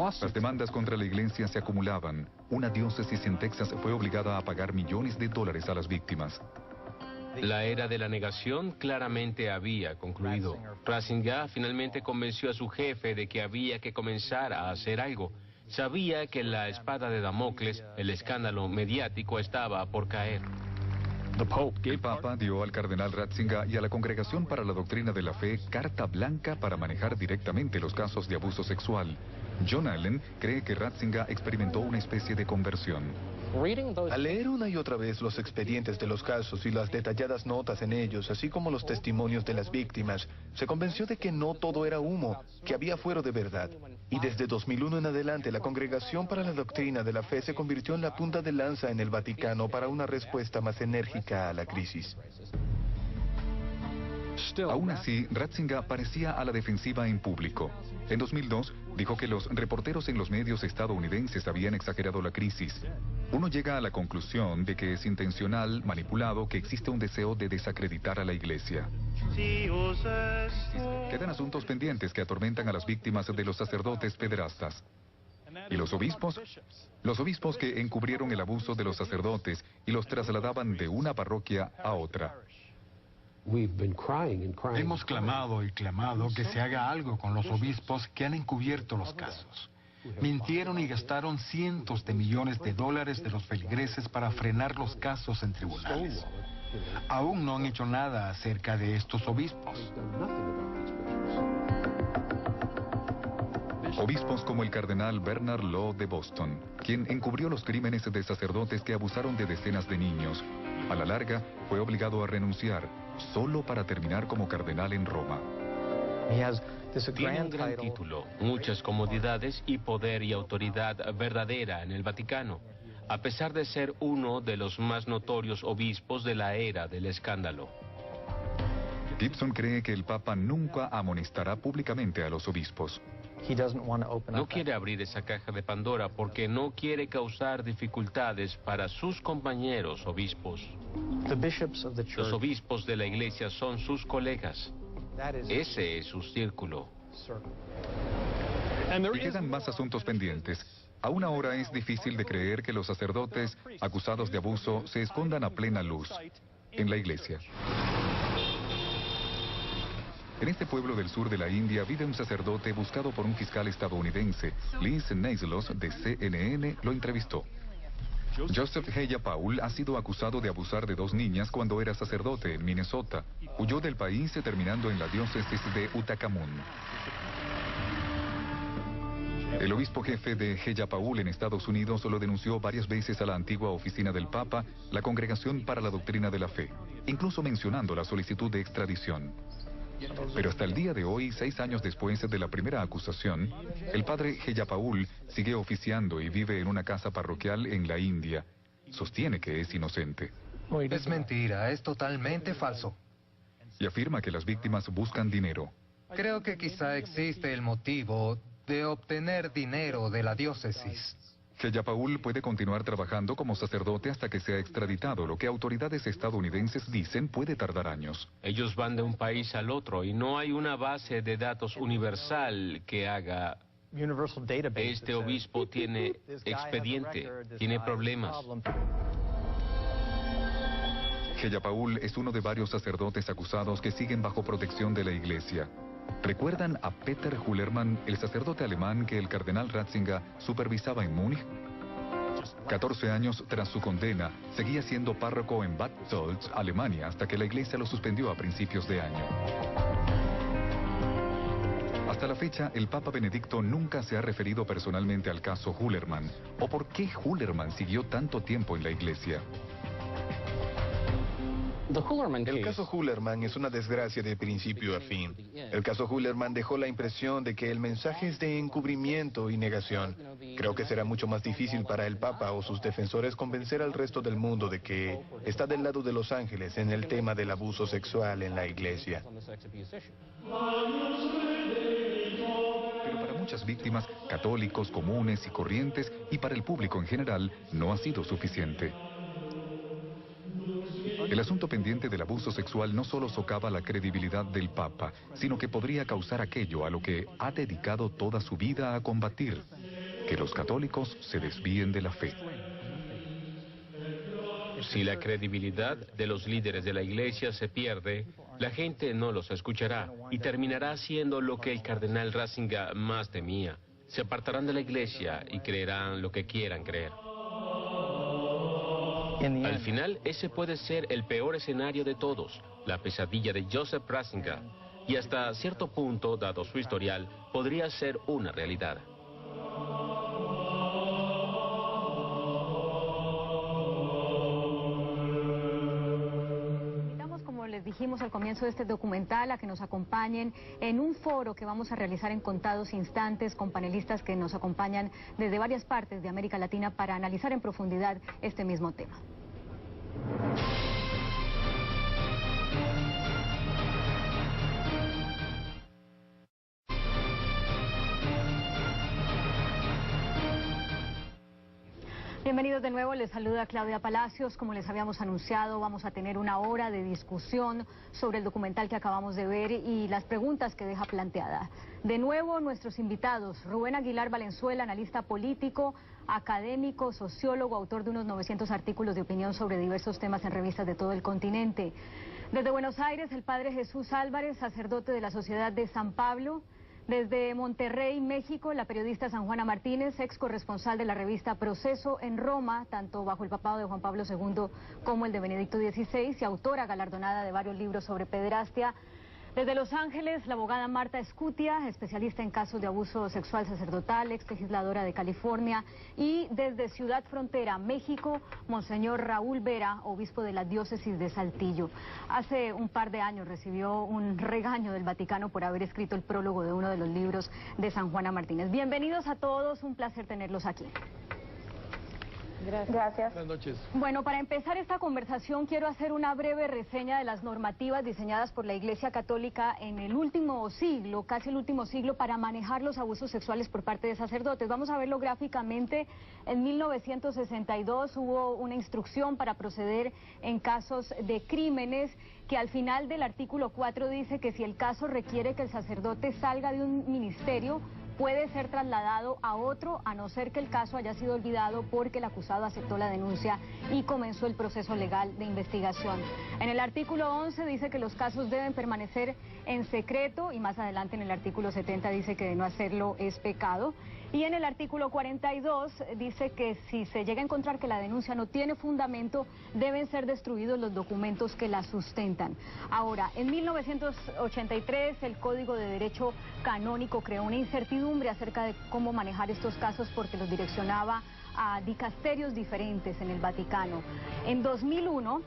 Las demandas contra la iglesia se acumulaban. Una diócesis en Texas fue obligada a pagar millones de dólares a las víctimas. La era de la negación claramente había concluido. Ratzinger finalmente convenció a su jefe de que había que comenzar a hacer algo. Sabía que la espada de Damocles, el escándalo mediático, estaba por caer. El Papa dio al cardenal Ratzinger y a la Congregación para la Doctrina de la Fe carta blanca para manejar directamente los casos de abuso sexual. John Allen cree que Ratzinger experimentó una especie de conversión. Al leer una y otra vez los expedientes de los casos y las detalladas notas en ellos, así como los testimonios de las víctimas, se convenció de que no todo era humo, que había fuero de verdad. Y desde 2001 en adelante, la Congregación para la Doctrina de la Fe se convirtió en la punta de lanza en el Vaticano para una respuesta más enérgica a la crisis. Aún así, Ratzinger parecía a la defensiva en público. En 2002, dijo que los reporteros en los medios estadounidenses habían exagerado la crisis. Uno llega a la conclusión de que es intencional, manipulado, que existe un deseo de desacreditar a la iglesia. Quedan asuntos pendientes que atormentan a las víctimas de los sacerdotes pederastas. ¿Y los obispos? Los obispos que encubrieron el abuso de los sacerdotes y los trasladaban de una parroquia a otra. Hemos clamado y clamado que se haga algo con los obispos que han encubierto los casos. Mintieron y gastaron cientos de millones de dólares de los feligreses para frenar los casos en tribunales. Aún no han hecho nada acerca de estos obispos. Obispos como el cardenal Bernard Law de Boston, quien encubrió los crímenes de sacerdotes que abusaron de decenas de niños. A la larga, fue obligado a renunciar, solo para terminar como cardenal en Roma. Tiene un gran título, muchas comodidades y poder y autoridad verdadera en el Vaticano, a pesar de ser uno de los más notorios obispos de la era del escándalo. Gibson cree que el Papa nunca amonestará públicamente a los obispos. No quiere abrir esa caja de Pandora porque no quiere causar dificultades para sus compañeros obispos. Los obispos de la iglesia son sus colegas. Ese es su círculo. Y quedan más asuntos pendientes. Aún ahora es difícil de creer que los sacerdotes acusados de abuso se escondan a plena luz en la iglesia. En este pueblo del sur de la India vive un sacerdote buscado por un fiscal estadounidense. Liz Neislos de CNN lo entrevistó. Joseph Heya Paul ha sido acusado de abusar de 2 niñas cuando era sacerdote en Minnesota. Huyó del país terminando en la diócesis de Uttarakhand. El obispo jefe de Heya Paul en Estados Unidos lo denunció varias veces a la antigua oficina del Papa, la Congregación para la Doctrina de la Fe, incluso mencionando la solicitud de extradición. Pero hasta el día de hoy, 6 años después de la primera acusación, el padre Heya Paul sigue oficiando y vive en una casa parroquial en la India. Sostiene que es inocente. Es mentira, es totalmente falso. Y afirma que las víctimas buscan dinero. Creo que quizá existe el motivo de obtener dinero de la diócesis. Heya Paul puede continuar trabajando como sacerdote hasta que sea extraditado, lo que autoridades estadounidenses dicen puede tardar años. Ellos van de un país al otro y no hay una base de datos universal que haga... Este obispo tiene expediente, tiene problemas. Heya Paul es uno de varios sacerdotes acusados que siguen bajo protección de la iglesia. ¿Recuerdan a Peter Hullermann, el sacerdote alemán que el cardenal Ratzinger supervisaba en Múnich? 14 años tras su condena, seguía siendo párroco en Bad Tölz, Alemania, hasta que la iglesia lo suspendió a principios de año. Hasta la fecha, el Papa Benedicto nunca se ha referido personalmente al caso Hullermann, o por qué Hullermann siguió tanto tiempo en la iglesia. El caso Hullermann es una desgracia de principio a fin. El caso Hullermann dejó la impresión de que el mensaje es de encubrimiento y negación. Creo que será mucho más difícil para el Papa o sus defensores convencer al resto del mundo de que está del lado de los ángeles en el tema del abuso sexual en la iglesia. Pero para muchas víctimas, católicos comunes y corrientes, y para el público en general, no ha sido suficiente. El asunto pendiente del abuso sexual no solo socava la credibilidad del Papa, sino que podría causar aquello a lo que ha dedicado toda su vida a combatir: que los católicos se desvíen de la fe. Si la credibilidad de los líderes de la iglesia se pierde, la gente no los escuchará y terminará haciendo lo que el cardenal Ratzinger más temía. Se apartarán de la iglesia y creerán lo que quieran creer. Al final, ese puede ser el peor escenario de todos, la pesadilla de Joseph Ratzinger, y hasta cierto punto, dado su historial, podría ser una realidad. Les dijimos al comienzo de este documental a que nos acompañen en un foro que vamos a realizar en contados instantes con panelistas que nos acompañan desde varias partes de América Latina para analizar en profundidad este mismo tema. Bienvenidos de nuevo, les saluda Claudia Palacios. Como les habíamos anunciado, vamos a tener una hora de discusión sobre el documental que acabamos de ver y las preguntas que deja planteada. De nuevo, nuestros invitados, Rubén Aguilar Valenzuela, analista político, académico, sociólogo, autor de unos 900 artículos de opinión sobre diversos temas en revistas de todo el continente. Desde Buenos Aires, el padre Jesús Álvarez, sacerdote de la Sociedad de San Pablo. Desde Monterrey, México, la periodista San Juana Martínez, ex corresponsal de la revista Proceso en Roma, tanto bajo el papado de Juan Pablo II como el de Benedicto XVI, y autora galardonada de varios libros sobre pederastia. Desde Los Ángeles, la abogada Marta Escutia, especialista en casos de abuso sexual sacerdotal, ex legisladora de California. Y desde Ciudad Frontera, México, Monseñor Raúl Vera, obispo de la diócesis de Saltillo. Hace un par de años recibió un regaño del Vaticano por haber escrito el prólogo de uno de los libros de San Juana Martínez. Bienvenidos a todos, un placer tenerlos aquí. Gracias. Buenas noches. Bueno, para empezar esta conversación quiero hacer una breve reseña de las normativas diseñadas por la Iglesia Católica en el último siglo, casi el último siglo, para manejar los abusos sexuales por parte de sacerdotes. Vamos a verlo gráficamente. En 1962 hubo una instrucción para proceder en casos de crímenes que al final del artículo 4 dice que si el caso requiere que el sacerdote salga de un ministerio, puede ser trasladado a otro, a no ser que el caso haya sido olvidado porque el acusado aceptó la denuncia y comenzó el proceso legal de investigación. En el artículo 11 dice que los casos deben permanecer en secreto y más adelante en el artículo 70 dice que de no hacerlo es pecado. Y en el artículo 42 dice que si se llega a encontrar que la denuncia no tiene fundamento, deben ser destruidos los documentos que la sustentan. Ahora, en 1983 el Código de Derecho Canónico creó una incertidumbre acerca de cómo manejar estos casos porque los direccionaba a dicasterios diferentes en el Vaticano. En 2001...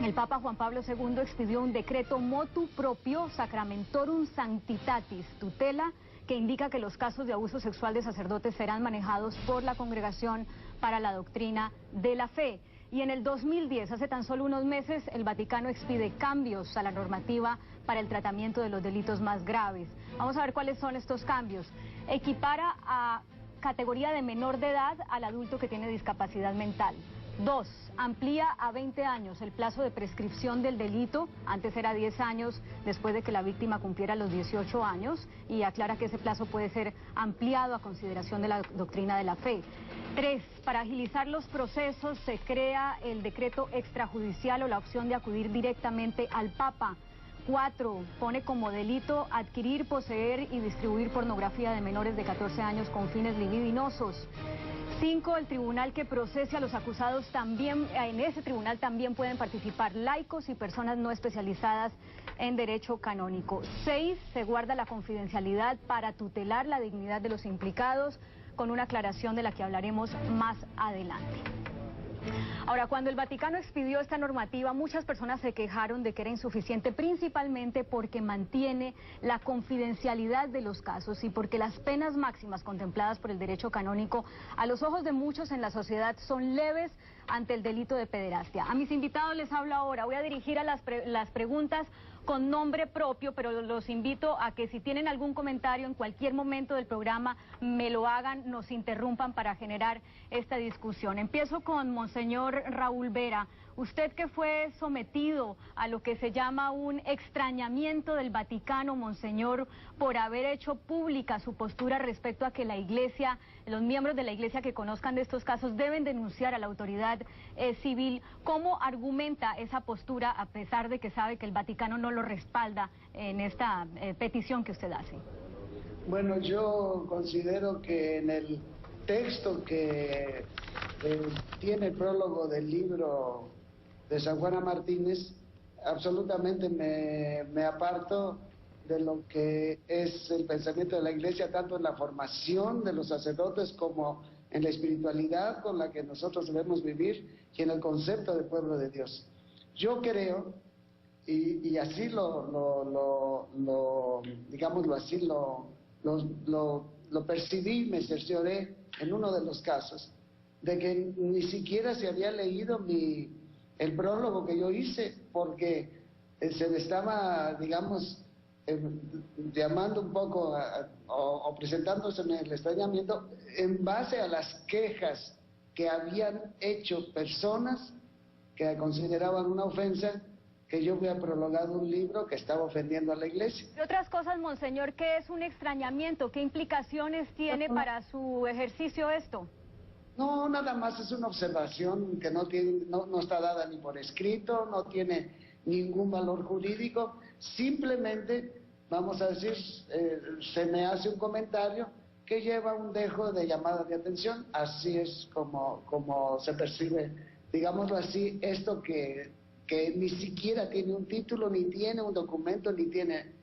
el Papa Juan Pablo II expidió un decreto motu proprio sacramentorum sanctitatis tutela que indica que los casos de abuso sexual de sacerdotes serán manejados por la Congregación para la Doctrina de la Fe. Y en el 2010, hace tan solo unos meses, el Vaticano expide cambios a la normativa para el tratamiento de los delitos más graves. Vamos a ver cuáles son estos cambios. Equipara a categoría de menor de edad al adulto que tiene discapacidad mental. 2. Amplía a 20 años el plazo de prescripción del delito, antes era 10 años después de que la víctima cumpliera los 18 años, y aclara que ese plazo puede ser ampliado a consideración de la doctrina de la fe. 3. Para agilizar los procesos se crea el decreto extrajudicial o la opción de acudir directamente al Papa. 4. Pone como delito adquirir, poseer y distribuir pornografía de menores de 14 años con fines libidinosos. 5. El tribunal que procese a los acusados también, en ese tribunal también pueden participar laicos y personas no especializadas en derecho canónico. 6. Se guarda la confidencialidad para tutelar la dignidad de los implicados, con una aclaración de la que hablaremos más adelante. Ahora, cuando el Vaticano expidió esta normativa, muchas personas se quejaron de que era insuficiente, principalmente porque mantiene la confidencialidad de los casos y porque las penas máximas contempladas por el derecho canónico, a los ojos de muchos en la sociedad, son leves ante el delito de pederastia. A mis invitados les hablo ahora. Voy a dirigir a las preguntas con nombre propio, pero los invito a que si tienen algún comentario en cualquier momento del programa, me lo hagan, nos interrumpan para generar esta discusión. Empiezo con Monseñor Raúl Vera. Usted que fue sometido a lo que se llama un extrañamiento del Vaticano, Monseñor, por haber hecho pública su postura respecto a que la Iglesia, los miembros de la Iglesia que conozcan de estos casos deben denunciar a la autoridad civil. ¿Cómo argumenta esa postura a pesar de que sabe que el Vaticano no lo respalda en esta petición que usted hace? Bueno, yo considero que en el texto que tiene el prólogo del libro de San Juana Martínez, absolutamente me aparto de lo que es el pensamiento de la Iglesia, tanto en la formación de los sacerdotes como en la espiritualidad con la que nosotros debemos vivir y en el concepto de pueblo de Dios. Yo creo, y así digámoslo así, lo percibí, me cercioré en uno de los casos, de que ni siquiera se había leído el prólogo que yo hice, porque se me estaba, digamos, llamando un poco o presentándose en el extrañamiento en base a las quejas que habían hecho personas que consideraban una ofensa que yo había prologado un libro que estaba ofendiendo a la Iglesia. Y otras cosas, Monseñor, ¿qué es un extrañamiento? ¿Qué implicaciones tiene para su ejercicio esto? No, nada más es una observación que no está dada ni por escrito, no tiene ningún valor jurídico, simplemente, vamos a decir, se me hace un comentario que lleva un dejo de llamada de atención, así es como se percibe, digámoslo así, esto que ni siquiera tiene un título, ni tiene un documento, ni tiene